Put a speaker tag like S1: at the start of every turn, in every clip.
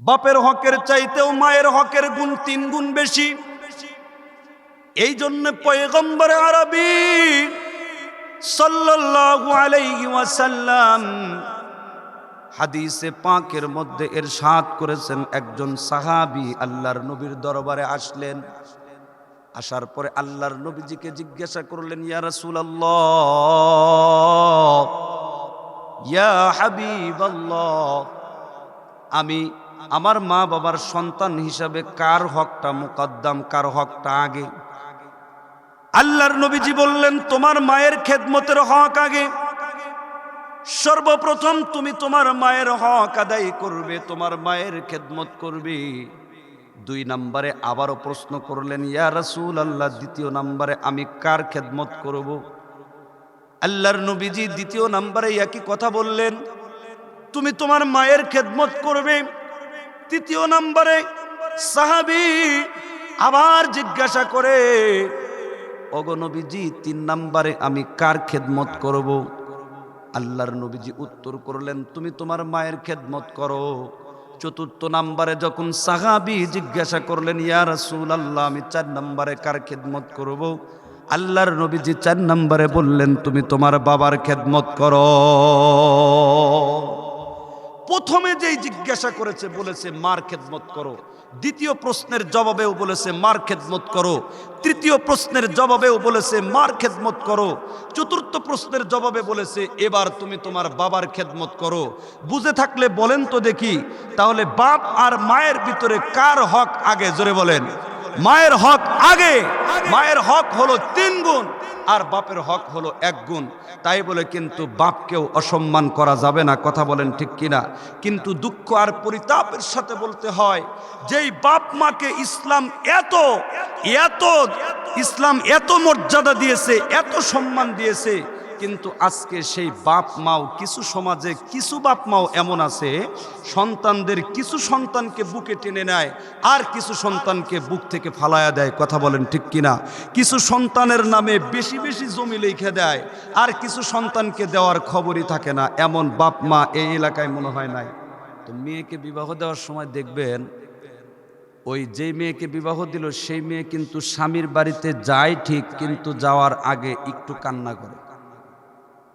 S1: বাপের হকের চাইতেও মায়ের হকের গুণ 3 গুণ বেশি। এই জন্য পয়গম্বর আরবি সাল্লাল্লাহু আলাইহি ওয়াসাল্লাম হাদিসে পাকের মধ্যে ইরশাদ করেছেন, একজন সাহাবী আল্লাহর নবীর দরবারে আসলেন। আসার পরে আল্লাহর নবীজিকে জিজ্ঞাসা করলেন, ইয়া রাসূলুল্লাহ, ইয়া হাবিবাল্লাহ, আমি আমার মা বাবার সন্তান হিসাবে কার হকটা মুকদ্দম, কার হকটা আগে? আল্লাহর নবীজি বললেন, তোমার মায়ের খেদমতের হক আগে। সর্বপ্রথম তুমি তোমার মায়ের হক আদায় করবে, তোমার মায়ের খেদমত করবে। 2 নম্বরে আবারও প্রশ্ন করলেন, ইয়া রাসূলুল্লাহ, দ্বিতীয় নম্বরে আমি কার খেদমত করব? আল্লাহর নবীজি দ্বিতীয় নম্বরে একই কথা বললেন, তুমি তোমার মায়ের খেদমত করবে। তৃতীয় নম্বরে সাহাবী আবার জিজ্ঞাসা করে, ওগো নবীজি, 3 নম্বরে আমি কার খেদমত করব? আল্লাহর নবীজি উত্তর করলেন, তুমি তোমার মায়ের খেদমত করো। চতুর্থ নম্বরে যখন সাহাবী জিজ্ঞাসা করলেন, ইয়া রাসূলুল্লাহ, আমি 4 নম্বরে কার খেদমত করব? আল্লাহর নবীজি 4 নম্বরে বললেন, তুমি তোমার বাবার খেদমত করো। প্রথমে যেই জিজ্ঞাসা করেছে বলেছে মার খেদমত করো, দ্বিতীয় প্রশ্নের জবাবেও বলেছে মার খেদমত করো, তৃতীয় প্রশ্নের জবাবেও বলেছে মার খেদমত করো, চতুর্থ প্রশ্নের জবাবে বলেছে এবার তুমি তোমার বাবার খেদমত করো। বুঝে থাকলে বলেন তো দেখি, তাহলে বাপ আর মায়ের ভিতরে কার হক আগে? জোরে বলেন। মায়ের হক আগে। মায়ের হক হলো 3 গুণ আর বাপের হক হলো 1 গুণ। তাই বলে কিন্তু বাপকেও অসম্মান করা যাবে না, কথা বলেন ঠিক কিনা? কিন্তু দুঃখ আর পরিতাপের সাথে বলতে হয়, যেই বাপ মাকে ইসলাম এত মর্যাদা দিয়েছে, এত সম্মান দিয়েছে, কিন্তু আজকে সেই বাপ মাও, কিছু সমাজে কিছু বাপ মাও এমন আছে, সন্তানদের কিছু সন্তানকে বুকে টেনে নেয় আর কিছু সন্তানকে বুক থেকে ফালায়া দেয়, কথা বলেন ঠিক কিনা? কিছু সন্তানের নামে বেশি বেশি জমি লিখে দেয় আর কিছু সন্তানকে দেওয়ার খবরই থাকে না। এমন বাপ মা এই এলাকায় মনে হয় নাই। তো মেয়েকে বিবাহ দেওয়ার সময় দেখবেন, ওই যেই মেয়েকে বিবাহ দিল সেই মেয়ে কিন্তু স্বামীর বাড়িতে যায় ঠিক, কিন্তু যাওয়ার আগে একটু কান্না করে।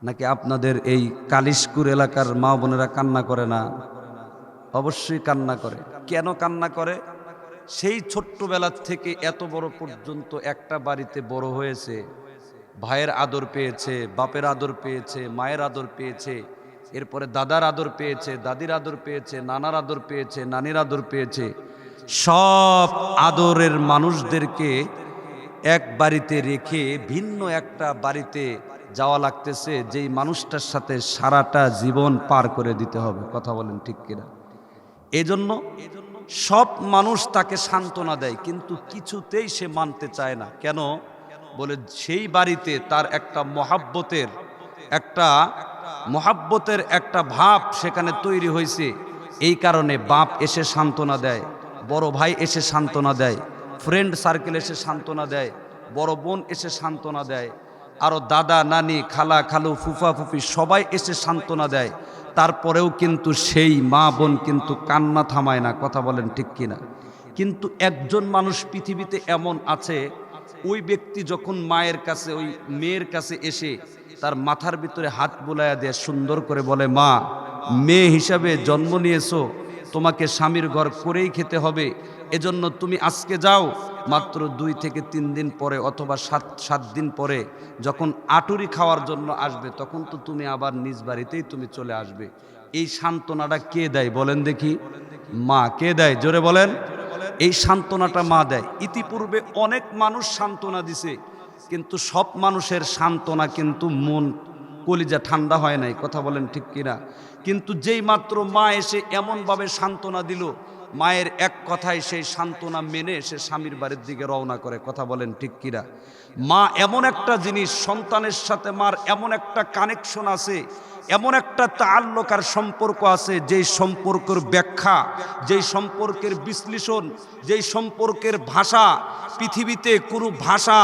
S1: নাকি আপনাদের এই কালিশপুর এলাকার মা বোনেরা কান্না করে না? অবশ্যই কান্না করে। কেন কান্না করে? সেই ছোট্টবেলা থেকে এত বড় পর্যন্ত একটা বাড়িতে বড় হয়েছে, ভাইয়ের আদর পেয়েছে, বাপের আদর পেয়েছে, মায়ের আদর পেয়েছে, এরপরে দাদার আদর পেয়েছে, দাদির আদর পেয়েছে, নানার আদর পেয়েছে, নানির আদর পেয়েছে। সব আদরের মানুষদেরকে এক বাড়িতে রেখে ভিন্ন একটা বাড়িতে যাওয়া লাগতেছে, যেই মানুষটার সাথে সারাটা জীবন পার করে দিতে হবে, কথা বলেন ঠিক কিনা? এজন্য সব মানুষ তাকে সান্ত্বনা দেয়, কিন্তু কিছুতেই সে মানতে চায় না। কেন? বলে সেই বাড়িতে তার একটা মহাব্বতের একটা ভাব সেখানে তৈরি হয়েছে। এই কারণে বাপ এসে সান্ত্বনা দেয়, বড় ভাই এসে সান্ত্বনা দেয়, ফ্রেন্ড সার্কেল এসে সান্ত্বনা দেয়, বড় বোন এসে সান্ত্বনা দেয়, আরও দাদা নানি খালা খালু ফুফা ফুফি সবাই এসে সান্ত্বনা দেয়। তারপরেও কিন্তু সেই মা বোন কিন্তু কান্না থামায় না, কথা বলেন ঠিক কিনা? কিন্তু একজন মানুষ পৃথিবীতে এমন আছে, ওই ব্যক্তি যখন মায়ের কাছে, ওই মেয়ের কাছে এসে তার মাথার ভিতরে হাত বুলাইয়া দেয়, সুন্দর করে বলে, মা, মেয়ে হিসাবে জন্ম নিয়েছো, তোমাকে স্বামীর ঘর করেই খেতে হবে, এজন্য তুমি আজকে যাও, মাত্র 2 থেকে 3 দিন পরে অথবা 7 দিন পরে যখন আটুরি খাওয়ার জন্য আসবে, তখন তো তুমি আবার নিজ বাড়িতেই তুমি চলে আসবে। এই সান্ত্বনাটা কে দেয় বলেন দেখি? মা। কে দেয়? জোরে বলেন। এই সান্ত্বনাটা মা দেয়। ইতিপূর্বে অনেক মানুষ সান্ত্বনা দিছে, কিন্তু সব মানুষের সান্ত্বনা কিন্তু মন কলিজা ঠান্ডা হয় নাই, কথা বলেন ঠিক কিনা? কিন্তু যেই মাত্র মা এসে এমনভাবে সান্ত্বনা দিল, মায়ের এক কথায় সেই সান্ত্বনা মেনে সে স্বামীর বাড়ির দিকে রওনা করে, কথা বলেন ঠিক কিনা? মা এমন একটা জিনিস, সন্তানের সাথে মার এমন একটা কানেকশন আছে, এমন একটা তাআল্লুকার সম্পর্ক আছে, যেই সম্পর্কের ব্যাখ্যা, যেই সম্পর্কের বিশ্লেষণ, যেই সম্পর্কের ভাষা পৃথিবীতে কোনো ভাষা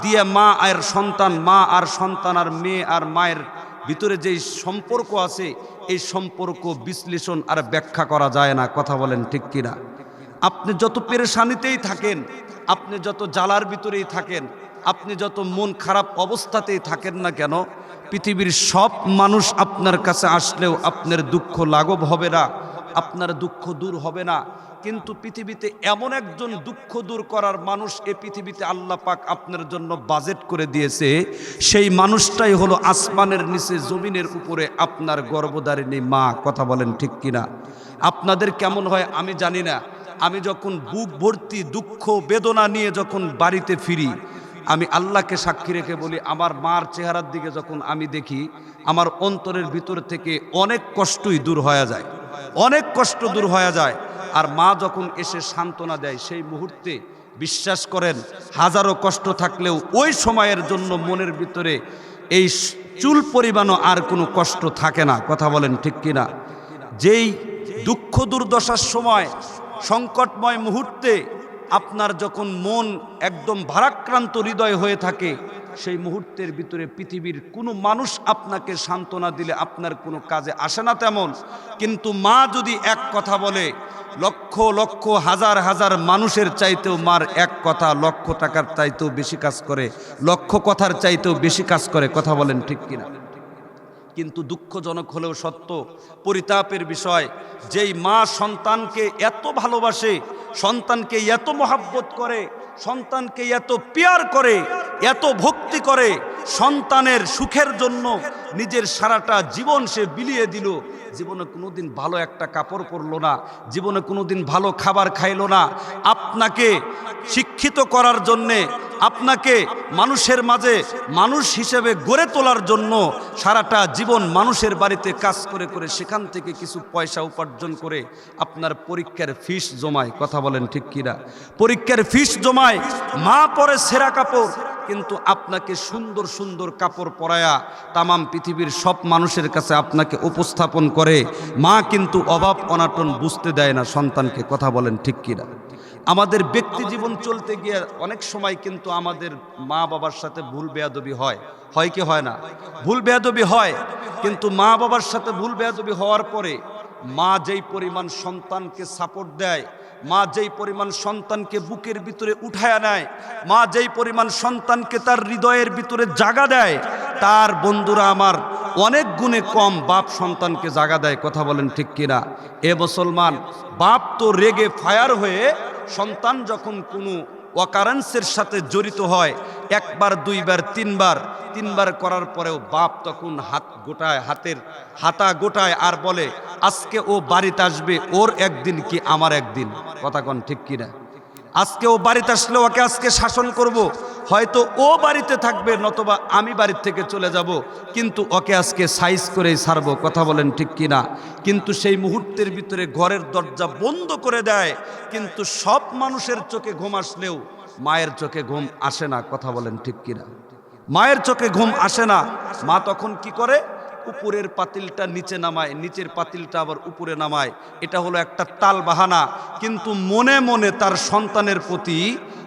S1: দিয়ে মা আর সন্তান, মা আর সন্তান আর মেয়ে আর মায়ের ভিতরে যেই সম্পর্ক আছে এই সম্পর্ক বিশ্লেষণ আর ব্যাখ্যা করা যায় না। কথা বলেন ঠিক কিনা? আপনি যত পেরেশানিতেই থাকেন, আপনি যত জ্বালার ভিতরেই থাকেন, আপনি যত মন খারাপ অবস্থাতেই থাকেন না কেন, পৃথিবীর সব মানুষ আপনার কাছে আসলেও আপনার দুঃখ লাঘব হবে না, আপনার দুঃখ দূর হবে না। কিন্তু পৃথিবীতে এমন একজন দুঃখ দূর করার মানুষ এ পৃথিবীতে আল্লাহ পাক আপনার জন্য বাজেট করে দিয়েছে। সেই মানুষটাই হলো আসমানের নিচে জমিনের উপরে আপনার গর্ভধারিণী মা। কথা বলেন ঠিক কিনা? আপনাদের কেমন হয় আমি জানি না। আমি যখন বুক ভর্তি দুঃখ বেদনা নিয়ে যখন বাড়িতে ফিরি, আমি আল্লাহকে সাক্ষী রেখে বলি, আমার মার চেহারার দিকে যখন আমি দেখি, আমার অন্তরের ভিতর থেকে অনেক কষ্টই দূর হয়ে যায়, অনেক কষ্ট দূর হয়ে যায়। আর মা যখন এসে সান্ত্বনা দেয়, সেই মুহূর্তে বিশ্বাস করেন হাজারো কষ্ট থাকলেও ওই সময়ের জন্য মনের ভিতরে এই চুল পরিমাণও আর কোনো কষ্ট থাকে না। কথা বলেন ঠিক কিনা? যেই দুঃখ দুর্দশার সময়, সংকটময় মুহূর্তে আপনার যখন মন একদম ভারাক্রান্ত হৃদয় হয়ে থাকে, সেই মুহূর্তের ভিতরে পৃথিবীর কোনো মানুষ আপনাকে সান্ত্বনা দিলে আপনার কোনো কাজে আসে না তেমন। কিন্তু মা যদি এক কথা বলে, লক্ষ লক্ষ হাজার হাজার মানুষের চাইতেও মার এক কথা লক্ষ টাকার চাইতেও বেশি কাজ করে, লক্ষ কথার চাইতেও বেশি কাজ করে। কথা বলেন ঠিক কিনা? কিন্তু দুঃখজনক হলেও সত্য, পরিতাপের বিষয়, যেই মা সন্তানকে এত ভালোবাসে, সন্তানকে এত মহাব্বত করে, সন্তানকে এত পিয়ার করে, এত ভক্তি করে, সন্তানের সুখের জন্য নিজের সারাটা জীবন সে বিলিয়ে দিল। জীবনে কোনোদিন ভালো একটা কাপড় পরলো না, জীবনে কোনোদিন ভালো খাবার খাইলো না। আপনাকে শিক্ষিত করার জন্যে, আপনাকে মানুষের মাঝে মানুষ হিসেবে গড়ে তোলার জন্য সারাটা জীবন মানুষের বাড়িতে কাজ করে করে সেখান থেকে কিছু পয়সা উপার্জন করে আপনার পরীক্ষার ফিস জমায়। কথা বলেন ঠিক কিনা? পরীক্ষার ফিস জমায়, মা পরে সেরা কাপড়, কিন্তু আপনাকে সুন্দর সুন্দর কাপড় পরায়া তামাম পৃথিবীর সব মানুষের কাছে আপনাকে উপস্থাপন করে। মা কিন্তু অভাব অনাটন বুঝতে দেয় না সন্তানকে। কথা বলেন ঠিক কিনা? আমাদের ব্যক্তি জীবন চলতে গিয়ে অনেক সময় কিন্তু আমাদের মা বাবার সাথে ভুল বেয়াদবি হয়, হয় কি হয় না? ভুল বেয়াদবি হয়। কিন্তু মা বাবার সাথে ভুল বেয়াদবি হওয়ার পরে মা যেই পরিমাণ সন্তানকে সাপোর্ট দেয়, মা যেই পরিমাণ সন্তানকে বুকের ভিতরে উঠায়া নেয়, মা যেই পরিমাণ সন্তানকে তার হৃদয়ের ভিতরে জাগা দেয়, তার বন্ধুরা আমার অনেক গুণে কম বাপ সন্তানকে জাগা দেয়। কথা বলেন ঠিক কিনা? এ মুসলমান, বাপ তো রেগে ফায়ার হয়ে সন্তান যখন কোনো অকারেন্সের সাথে জড়িত হয়, একবার দুইবার তিনবার করার পরেও বাপ তখন হাত গোটায়, হাতের হাতা গোটায় আর বলে, আজকে ও বাড়িতে আসবে, ওর একদিন কি আমার একদিন। কথা কন ঠিক কিনা? আজকে ও বাড়িতে আসলে ওকে আজকে শাসন করব, হয়তো ও বাড়িতে থাকবে, নতবা আমি বাড়ির থেকে চলে যাব, কিন্তু ওকে আজকে সাইজ করেই ছাড়বো। কথা বলেন ঠিক কিনা? কিন্তু সেই মুহূর্তের ভিতরে ঘরের দরজা বন্ধ করে দেয়। কিন্তু সব মানুষের চোখে ঘুম আসলেও মায়ের চোখে ঘুম আসে না। কথা বলেন ঠিক কিনা? মায়ের চোখে ঘুম আসে না। মা তখন কি করে? উপরের পাতিলটা নিচে নামায়, নিচের পাতিলটা আবার উপরে নামায়। এটা হলো একটা তাল বাহানা। কিন্তু মনে মনে তার সন্তানের প্রতি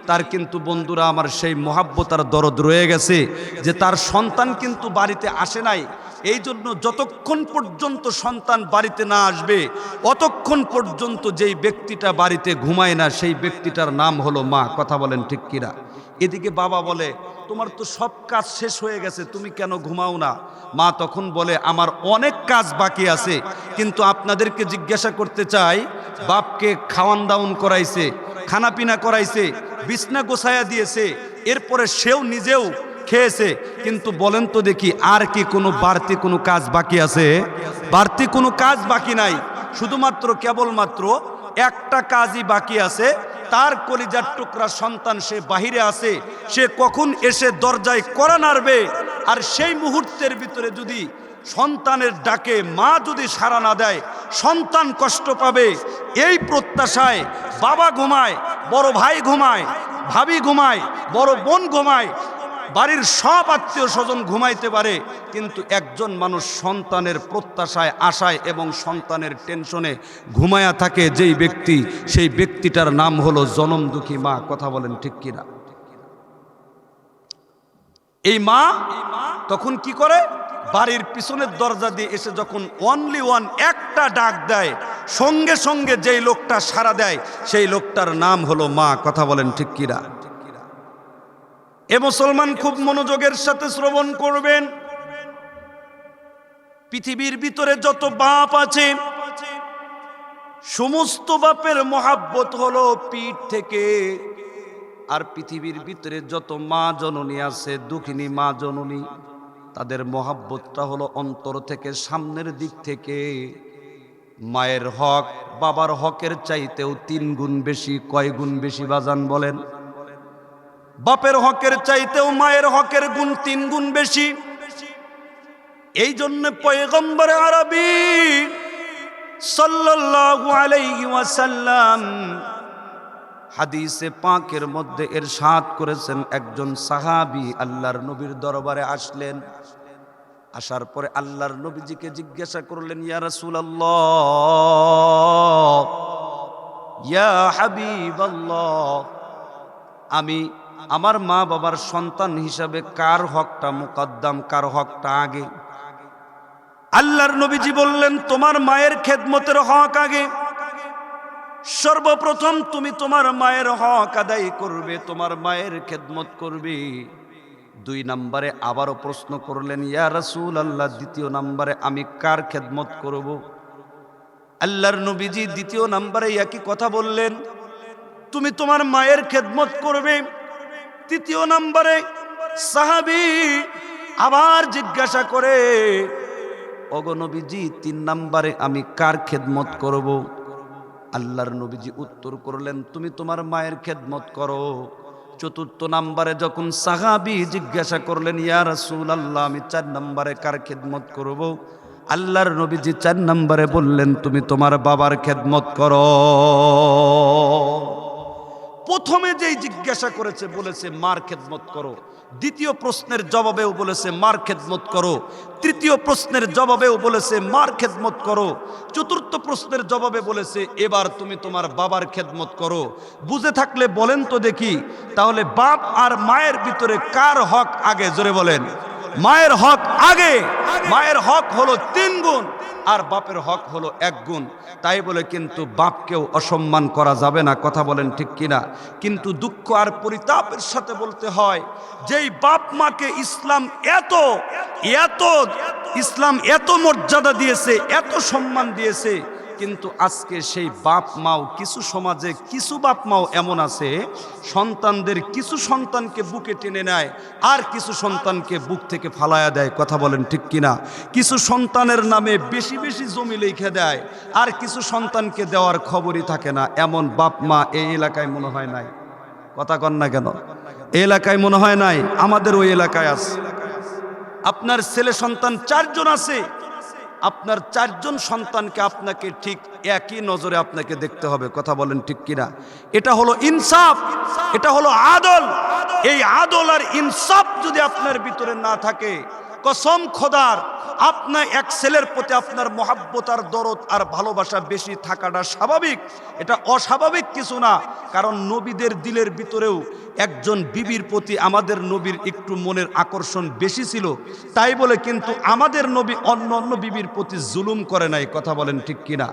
S1: তার কিন্তু বন্ধুরা আমার সেই মহাব্বত আর দরদ রয়ে গেছে, যে তার সন্তান কিন্তু বাড়িতে আসে নাই। এই জন্য যতক্ষণ পর্যন্ত সন্তান বাড়িতে না আসবে, অতক্ষণ পর্যন্ত যেই ব্যক্তিটা বাড়িতে ঘুমায় না, সেই ব্যক্তিটার নাম হলো মা। কথা বলেন ঠিক কিনা? এদিকে বাবা বলে, তোমার তো সব কাজ শেষ হয়ে গেছে, তুমি কেন ঘুমাও না? মা তখন বলে, আমার অনেক কাজ বাকি আছে। কিন্তু আপনাদেরকে জিজ্ঞাসা করতে চাই, বাপকে খাওয়ান দাওয়ান করাইছে, খানাপিনা করাইছে, বিছনা গোছায়া দিয়েছে, এরপরে সেও নিজেও খেয়েছে, কিন্তু বলেন তো দেখি আর কি কোনো বাড়তি কোনো কাজ বাকি আছে? বাড়তি কোনো কাজ বাকি নাই। শুধুমাত্র কেবলমাত্র একটা কাজই বাকি আছে, তার কলিজার টুকরা সন্তান সে বাহিরে আছে, সে কখন এসে দরজায় কড়া নাড়বে, আর সেই মুহূর্তের ভিতরে যদি সন্তানের ডাকে মা যদি সাড়া না দেয়, সন্তান কষ্ট পাবে। এই প্রত্যাশায় বাবা ঘুমায়, বড় ভাই ঘুমায়, ভাবি ঘুমায়, বড় বোন ঘুমায়, বাড়ির সব আত্মীয় স্বজন ঘুমাইতে পারে, কিন্তু একজন মানুষ সন্তানের প্রত্যাশায়, আশায় এবং সন্তানের টেনশনে ঘুমায়া থাকে যেই ব্যক্তি, সেই ব্যক্তিটার নাম হলো জনম দুঃখী মা। কথা বলেন ঠিক কিনা? এই মা তখন কি করে? বাড়ির পিছনের দরজা দিয়ে এসে যখন অনলি ওয়ান একটা ডাক দেয়, সঙ্গে সঙ্গে যেই লোকটা সাড়া দেয় সেই লোকটার নাম হলো মা। কথা বলেন ঠিক কিনা? এ মুসলমান খুব মনোযোগের সাথে শ্রবণ করবেন। পৃথিবীর ভিতরে যত বাপ আছে সমস্ত বাপের মহাব্বত হলো পিঠ থেকে, আর পৃথিবীর ভিতরে যত মা জননী আছে, দুঃখিনী মা জননী, তাদের মহাব্বতটা হলো অন্তর থেকে, সামনের দিক থেকে। মায়ের হক বাবার হকের চাইতেও 3 গুণ বেশি। কয় গুণ বেশি বাজান বলেন? বাপের হকের চাইতেও মায়ের হকের গুণ 3 গুণ বেশি। এই জন্য পয়গম্বর আরবি সাল্লাল্লাহু আলাইহি ওয়াসাল্লাম হাদিসে পাকের মধ্যে ইরশাদ করেছেন, একজন সাহাবী আল্লাহর নবীর দরবারে আসলেন। আসার পরে আল্লাহর নবীজিকে জিজ্ঞাসা করলেন, ইয়া রাসূলুল্লাহ, ইয়া হাবিবাল্লাহ, আমি আমার মা বাবার সন্তান হিসাবে কার হকটা মুকদ্দম, কার হকটা আগে? আল্লাহর নবীজি বললেন, তোমার মায়ের খেদমতের হক আগে। সর্বপ্রথম তুমি তোমার মায়ের হক আদায় করবে, তোমার মায়ের খেদমত করবে। 2 নম্বরে আবারও প্রশ্ন করলেন, ইয়া রাসূলুল্লাহ, দ্বিতীয় নম্বরে আমি কার খেদমত করব? আল্লাহর নবীজি দ্বিতীয় নম্বরে একই কথা বললেন, তুমি তোমার মায়ের খেদমত করবে। তৃতীয় নম্বরে সাহাবী আবার জিজ্ঞাসা করে, ওগো নবীজি, 3 নম্বরে আমি কার খেদমত করব? আল্লাহর নবীজি উত্তর করলেন, তুমি তোমার মায়ের খেদমত করো। চতুর্থ নম্বরে যখন সাহাবী জিজ্ঞাসা করলেন, ইয়া রাসূলুল্লাহ, আমি 4 নম্বরে কার খেদমত করব? আল্লাহর নবীজি 4 নম্বরে বললেন, তুমি তোমার বাবার খেদমত করো। প্রথমে যেই জিজ্ঞাসা করেছে বলেছে মার খেদমত করো, দ্বিতীয় প্রশ্নের জবাবেও বলেছে মার খেদমত করো, তৃতীয় প্রশ্নের জবাবেও বলেছে মার খেদমত করো, চতুর্থ প্রশ্নের জবাবে বলেছে এবার তুমি তোমার বাবার খেদমত করো। বুঝে থাকলে বলেন তো দেখি, তাহলে বাপ আর মায়ের ভিতরে কার হক আগে? জোরে বলেন। মায়ের হক আগে। মায়ের হক হলো 3 গুণ আর বাপের হক হলো 1 গুণ। তাই বলে কিন্তু বাপকেও অসম্মান করা যাবে না। কথা বলেন ঠিক কিনা? কিন্তু দুঃখ আর পরিতাপের সাথে বলতে হয়, যেই বাপ মাকে ইসলাম এত মর্যাদা দিয়েছে, এত সম্মান দিয়েছে, কিন্তু আজকে সেই বাপ মাও, কিছু সমাজে কিছু বাপ মাও এমন আছে, সন্তানদের কিছু সন্তানকে বুকে টেনে নেয় আর কিছু সন্তানকে বুক থেকে ফালায়া দেয়। কথা বলেন ঠিক কিনা? কিছু সন্তানের নামে বেশি বেশি জমি লিখে দেয় আর কিছু সন্তানকে দেওয়ার খবরই থাকে না। এমন বাপ মা এই এলাকায় মনে হয় নাই। কথা কন না কেন? এই এলাকায় মনে হয় নাই, আমাদের ওই এলাকায় আছে। আপনার ছেলে সন্তান 4 জন আছে, আপনার 4 জন সন্তানকে আপনাকে ঠিক একই নজরে আপনাকে দেখতে হবে। কথা বলেন ঠিক কিনা? এটা হলো ইনসাফ, এটা হলো আদল। এই আদল আর ইনসাফ যদি আপনার ভিতরে না থাকে, কসম খোদার, আপনার এক ছেলের প্রতি আপনার মহাব্বত আর দরদ আর ভালোবাসা বেশি থাকাটা স্বাভাবিক, এটা অস্বাভাবিক কিছু না। কারণ নবীদের দিলের ভিতরেও একজন বিবির প্রতি আমাদের নবীর একটু মনের আকর্ষণ বেশি ছিল, তাই বলে কিন্তু আমাদের নবী অন্য অন্য বিবির প্রতি জুলুম করে নাই। কথা বলেন ঠিক কিনা?